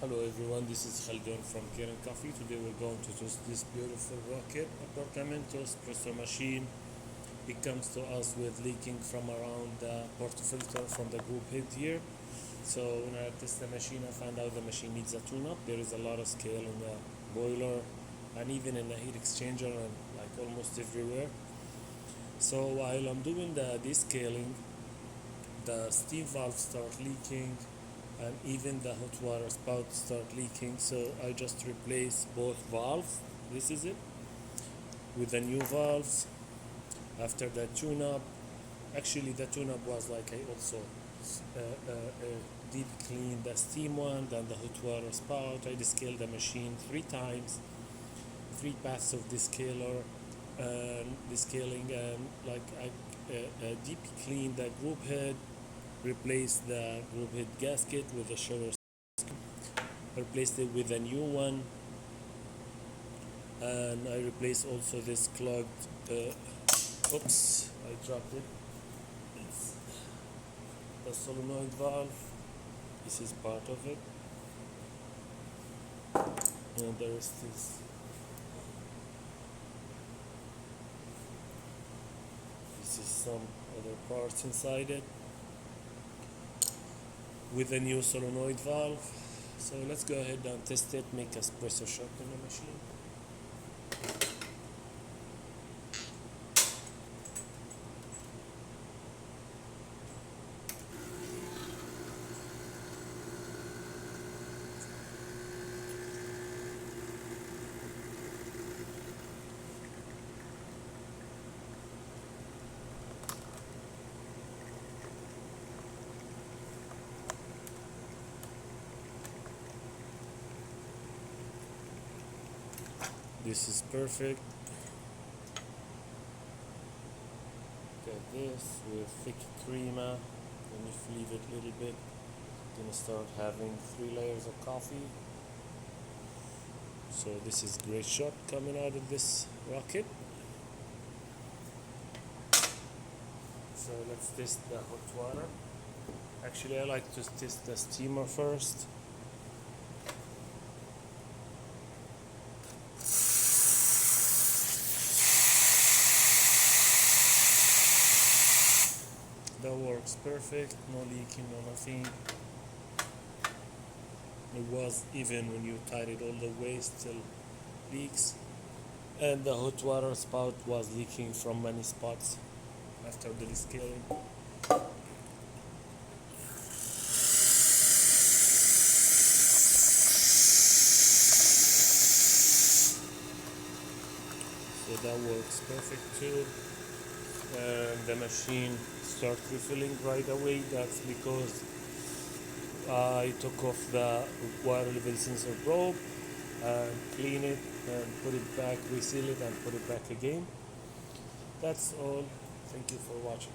Hello everyone, this is Khaldun from Kanen Coffee. Today we're going to test this beautiful rocket appartamento espresso machine. It comes to us with leaking from around the portafilter from the group head here. So when I test the machine, I found out the machine needs a tune-up. There is a lot of scale in the boiler and even in the heat exchanger and like almost everywhere. So while I'm doing the descaling, the steam valve start leaking and even the hot water spout start leaking, so I just replace both valves. This is it with the new valves after the tune-up. Actually the tune-up was like I also deep clean the steam one, then the hot water spout. I descaled the machine 3 times, 3 paths of descaler and descaling, and like I deep cleaned the group head, replaced the group head gasket with a shorter, replaced it with a new one, and I replaced also this clogged oops, I dropped it. It's the solenoid valve. This is part of it, and the rest is some other parts inside it with a new solenoid valve. So let's go ahead and test it, make a espresso shot in the machine. This is perfect. Got this with thick crema, and if you leave it a little bit, you're gonna start having 3 layers of coffee. So this is great shot coming out of this rocket. So let's test the hot water. Actually, I like to test the steamer first. That works perfect, no leaking, no nothing. It was even when you tied it all the way, still leaks. And the hot water spout was leaking from many spots after the descaling. So that works perfect too. And the machine start refilling right away. That's because I took off the water level sensor probe and clean it and put it back, reseal it and put it back again. That's all. Thank you for watching.